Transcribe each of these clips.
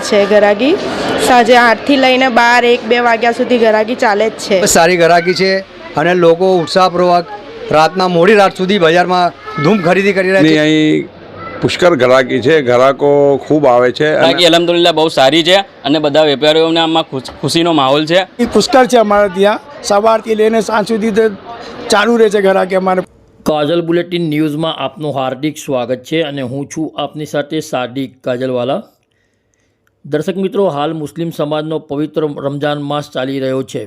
છે ગરાગી સાંજે 8 થી લઈને 12 1 2 વાગ્યા સુધી ગરાગી ચાલે જ છે. સારી ગરાગી છે અને લોકો ઉત્સાહપૂર્વક રાતના મોડી રાત સુધી બજારમાં ધૂમ ખરીદી કરી રહ્યા છે. અહીં પુષ્કળ ગ્રાહકી છે, ગ્રાહકો ખૂબ આવે છે. ગ્રાહકી અલહમદુલિલ્લાહ બહુ સારી છે અને બધા વેપારીઓને આમાં ખુશીનો માહોલ છે. પુષ્કળ છે અમારે ત્યાં, સવારથી લઈને સાંજ સુધી ચાલુ રહે છે ગ્રાહકી અમારે. કાજલ બુલેટિન ન્યૂઝમાં આપનું હાર્દિક સ્વાગત છે અને હું છું આપની સાથે સાદિક કાજલવાલા. દર્શક મિત્રો, હાલ મુસ્લિમ સમાજનો પવિત્ર રમજાન માસ ચાલી રહ્યો છે.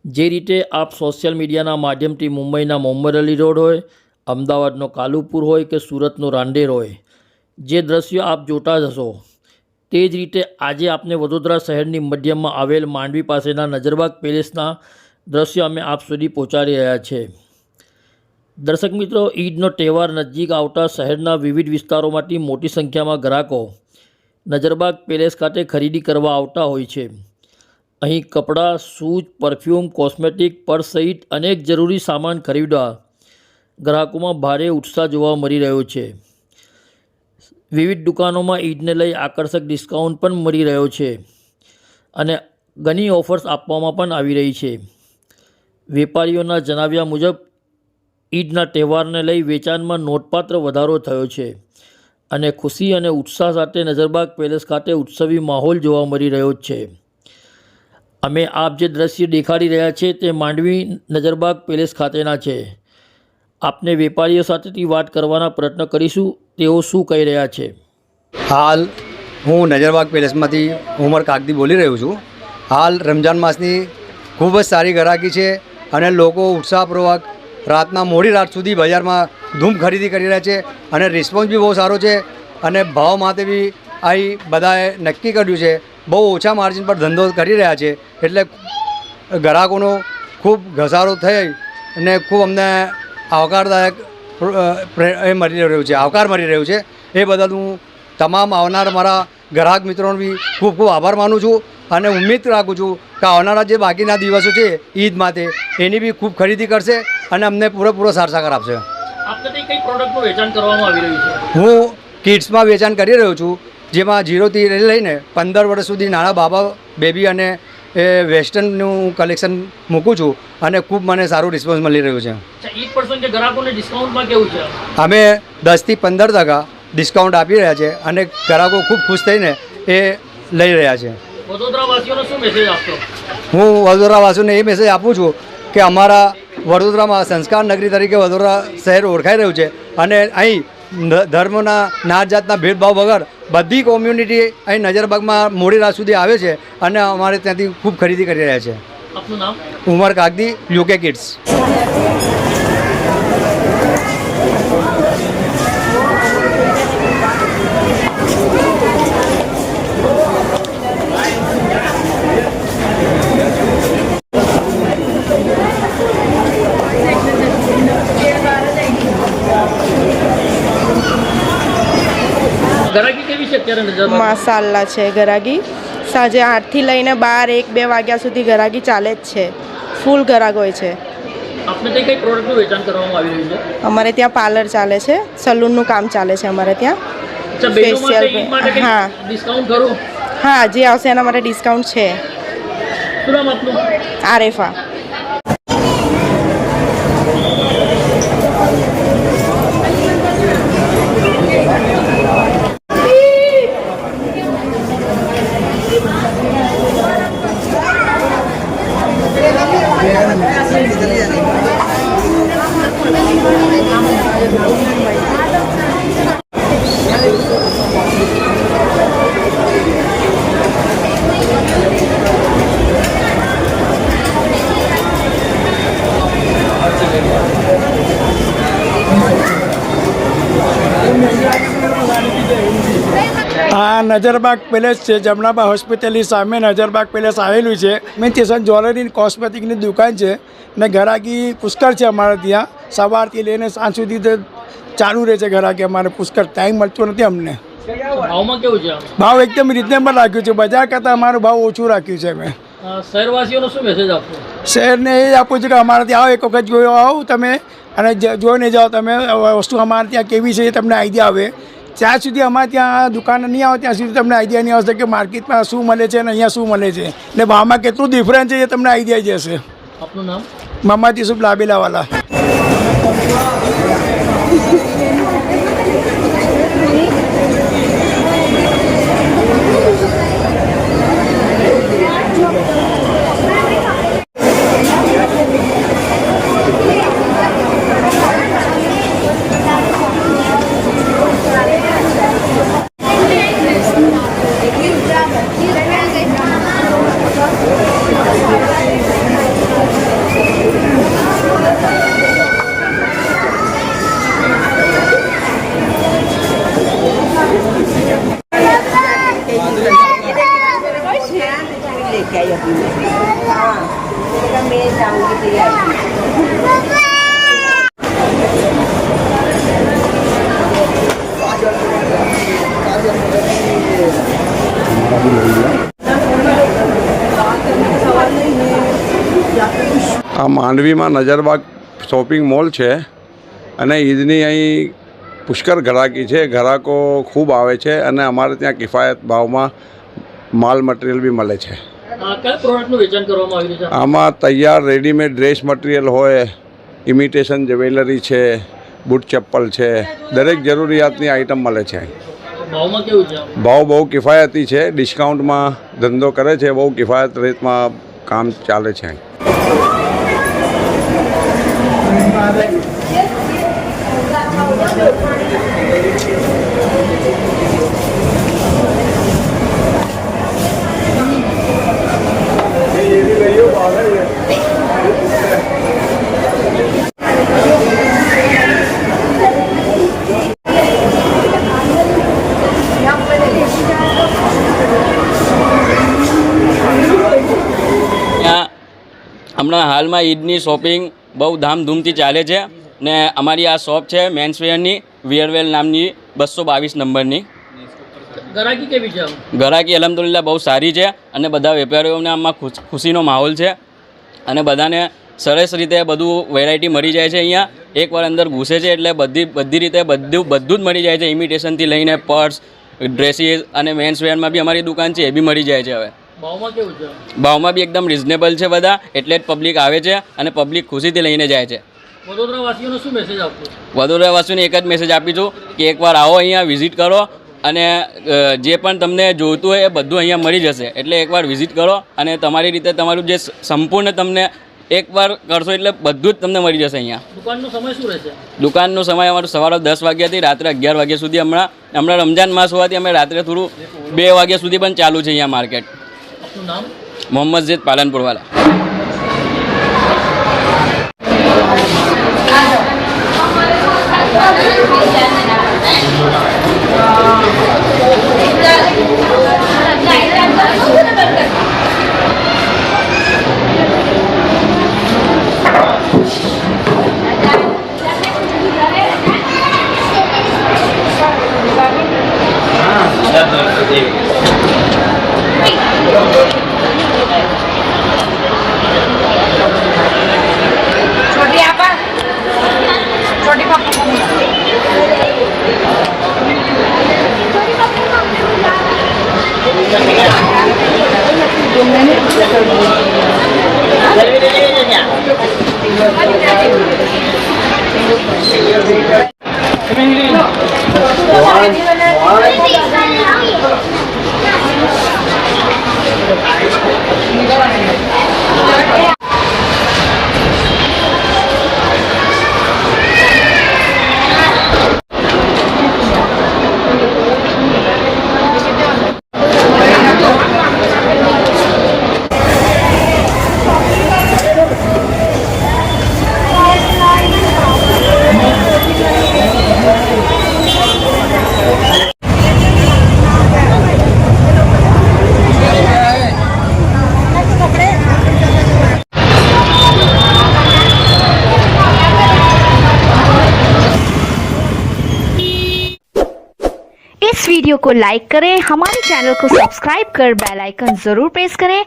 જે રીતે આપ સોશિયલ મીડિયાના માધ્યમથી મુંબઈના મોહમ્મદ અલી રોડ હોય, અમદાવાદનો કાલુપુર હોય કે સુરતનો રાંદેર હોય, જે દ્રશ્યો આપ જોતા જ હશો, તે જ રીતે આજે આપને વડોદરા શહેરની મધ્યમાં આવેલ માંડવી પાસેના નજરબાગ પેલેસના દ્રશ્યો અમે આપ સુધી પહોંચાડી રહ્યા છે. દર્શક મિત્રો, ઈદનો તહેવાર નજીક આવતા શહેરના વિવિધ વિસ્તારોમાંથી મોટી સંખ્યામાં ગ્રાહકો નજરબાગ પેલેસ ખાતે ખરીદી કરવા આવતા હોય છે. અહીં કપડાં, શૂઝ, પરફ્યુમ, કોસ્મેટિક, પર્સ સહિત અનેક જરૂરી સામાન ખરીદવા ગ્રાહકોમાં ભારે ઉત્સાહ જોવા મળી રહ્યો છે. વિવિધ દુકાનોમાં ઈદને લઈ આકર્ષક ડિસ્કાઉન્ટ પણ મળી રહ્યો છે અને ઘણી ઓફર્સ આપવામાં પણ આવી રહી છે. વેપારીઓના જણાવ્યા મુજબ ઈદના તહેવારને લઈ વેચાણમાં નોંધપાત્ર વધારો થયો છે અને ખુશી અને ઉત્સાહ સાથે નજરબાગ પેલેસ ખાતે ઉત્સવી માહોલ જોવા મળી રહ્યો છે. અમે આપ જે દ્રશ્ય દેખાડી રહ્યા છે તે માંડવી નજરબાગ પેલેસ ખાતેના છે. આપને વેપારીઓ સાથેથી વાત કરવાના પ્રયત્ન કરીશું, તેઓ શું કહી રહ્યા છે. હાલ હું નજરબાગ પેલેસમાંથી ઉમર કાગદી બોલી રહ્યો છું. હાલ રમજાન માસની ખૂબ જ સારી ગ્રાહકી છે અને લોકો ઉત્સાહપૂર્વક રાતના મોડી રાત સુધી બજારમાં ધૂમ ખરીદી કરી રહ્યા છે અને રિસ્પોન્સ બી બહુ સારો છે અને ભાવ માટે બી અહીં બધાએ નક્કી કર્યું છે. બહુ ઓછા માર્જિન પર ધંધો કરી રહ્યા છે એટલે ગ્રાહકોનો ખૂબ ઘસારો થઈ અને ખૂબ અમને આવકારદાયક આવકાર મળી રહ્યો છે. એ બદલ હું તમામ આવનાર મારા ગ્રાહક મિત્રોનો બી ખૂબ ખૂબ આભાર માનું છું અને ઉમ્મીદ રાખું છું કે આવનારા જે બાકીના દિવસો છે ઈદ માટે એની બી ખૂબ ખરીદી કરશે અને અમને પૂરેપૂરો સાર સહકાર આપશે. કઈ પ્રોડક્ટનું વેચાણ કરવામાં આવી રહ્યું છે? હું કિડ્સમાં વેચાણ કરી રહ્યો છું, જેમાં 0થી લઈને 15 વર્ષ સુધી નાના બાબા, બેબી અને વેસ્ટર્નનું કલેક્શન મૂકું છું અને ખૂબ મને સારું રિસ્પોન્સ મળી રહ્યું છે. ઈદ પ્રસંગે ગ્રાહકોને ડિસ્કાઉન્ટમાં કેવું છે? અમે 10થી 15% ડિસ્કાઉન્ટ આપી રહ્યા છે અને ગ્રાહકો ખૂબ ખુશ થઈને એ લઈ રહ્યા છે. વડોદરાવાસીઓને શું મેસેજ આપશો? હું વડોદરાવાસીઓને એ મેસેજ આપું છું કે અમારા વડોદરામાં સંસ્કાર નગરી તરીકે વડોદરા શહેર ઓળખાઈ રહ્યું છે અને અહીં ધર્મના નાત જાતના ભેદભાવ વગર બધી કોમ્યુનિટી અહીં નજરબાગમાં મોડી રાત સુધી આવે છે અને અમારે ત્યાંથી ખૂબ ખરીદી કરી રહ્યા છે. આપનું નામ? ઉમર કાગદી, યુકે કિડ્સ. ગરાગી કેવી છે અત્યારે નજરબાગ? માશાલ્લાહ છે ગરાગી સાંજે 8 થી લઈને 12 1 2 વાગ્યા સુધી ગરાગી ચાલે જ છે. ફૂલ ગરાગ હોય છે. આપને ત્યાં કઈ પ્રોડક્ટનું વેચાણ કરવામાં આવી રહ્યું છે? અમારે ત્યાં પાર્લર ચાલે છે, સલૂનનું કામ ચાલે છે અમારે ત્યાં. હા ડિસ્કાઉન્ટ ખરું? હા, જે આવશે એના માટે ડિસ્કાઉન્ટ છે. શું નામ આપનું? આરેફા. આ નજરબાગ પેલેસ છે, જમનાબા હોસ્પિટલની સામે નજરબાગ પેલેસ આવેલું છે. મેન સ્ટેશન જ્વેલરી કોસ્મેટિકની દુકાન છે ને ગ્રાહકી પુષ્કળ છે અમારે ત્યાં. સવારથી લઈને સાંજ સુધી ચાલુ રહે છે ગ્રાહકી અમારે. પુષ્કળ ટાઈમ મળતો નથી અમને. ભાવમાં કેવું છે? ભાવ એકદમ રિઝનેબલ રાખ્યું છે, બજાર કરતાં અમારું ભાવ ઓછું રાખ્યું છે. મેં શહેરવાસીઓનો શું મેસેજ આપશો? શહેરને એ આપું છું કે અમારે ત્યાં આવો, એક વખત જોયો આવો તમે અને જોઈને જાઓ તમે વસ્તુ અમારે ત્યાં કેવી છે એ તમને આઈડિયા આવે જ્યાં સુધી અમારે ત્યાં દુકાન નહીં આવે ત્યાં સુધી તમને આઈડિયા નહીં આવશે કે માર્કેટમાં શું મળે છે અને અહીંયા શું મળે છે ને ભાવમાં કેટલું ડિફરન્સ છે એ તમને આઈડિયા જશે. આપનું નામ? મોહમ્મદ યુસુફ લાબેલાવાલા. આ માંડવીમાં નજરબાગ શોપિંગ મોલ છે અને ઈદની અહીં પુષ્કળ ગ્રાહકી છે. ગ્રાહકો ખૂબ આવે છે અને અમારે ત્યાં કિફાયત ભાવમાં માલ મટીરિયલ બી મળે છે. કયા પ્રોડક્ટનું વેચાણ કરવામાં આવી રહ્યું છે? આમાં તૈયાર રેડીમેડ ડ્રેસ મટીરિયલ હોય, ઇમિટેશન જ્વેલરી છે, બૂટ ચપ્પલ છે, દરેક જરૂરિયાતની આઇટમ મળે છે. ભાવમાં કેવું છે? ભાવ બહુ કિફાયતી છે. ડિસ્કાઉન્ટમાં ધંધો કરે છે, બહુ કિફાયત રેટમાં કામ ચાલે છે. હમણાં હાલમાં ઈદની શોપિંગ બહુ ધામધૂમથી ચાલે છે ને અમારી આ શોપ છે મેન્સવેરની વિયરવેલ નામની 222 નંબરની. ગ્રાહકી કેવી છે? ગ્રાહકી અલહમદુલિલ્લાહ બહુ સારી છે અને બધા વેપારીઓને આમાં ખુશીનો માહોલ છે અને બધાને સરસ રીતે બધું વેરાયટી મળી જાય છે. અહીંયા એકવાર અંદર ઘૂસે છે એટલે બધી રીતે બધું જ મળી જાય છે. ઇમિટેશનથી લઈને પર્સ, ડ્રેસીસ અને મેન્સવેરમાં બી અમારી દુકાન છે એ બી મળી જાય છે. હવે ભાવમાં કેવું છે? ભાવમાં બી એકદમ રિઝનેબલ છે બધા, એટલે જ પબ્લિક આવે છે અને પબ્લિક ખુશીથી લઈને જાય છે. વડોદરાવાસીઓને શું મેસેજ આપશો? વડોદરાવાસીઓને એક જ મેસેજ આપીશું કે એકવાર આવો, અહીંયા વિઝિટ કરો અને જે પણ તમને જોઈતું હોય એ બધું અહીંયા મળી જશે. એટલે એકવાર વિઝિટ કરો અને તમારી રીતે તમારું જે સંપૂર્ણ તમને એકવાર કરશો એટલે બધું જ તમને મળી જશે અહીંયા. દુકાનનો સમય શું રહેશે? દુકાનનો સમય અમારો સવારે 10 વાગ્યાથી રાત્રે 11 વાગ્યા સુધી. હમણાં રમજાન માસ હોવાથી અમે રાત્રે થોડું 2 વાગ્યા સુધી પણ ચાલુ છે અહીંયા માર્કેટ. આપનું નામ? મોહમ્મદ ઝેદ પાલનપુરવાલા. इस वीडियो को लाइक करें, हमारे चैनल को सब्सक्राइब कर बेल आइकन जरूर प्रेस करें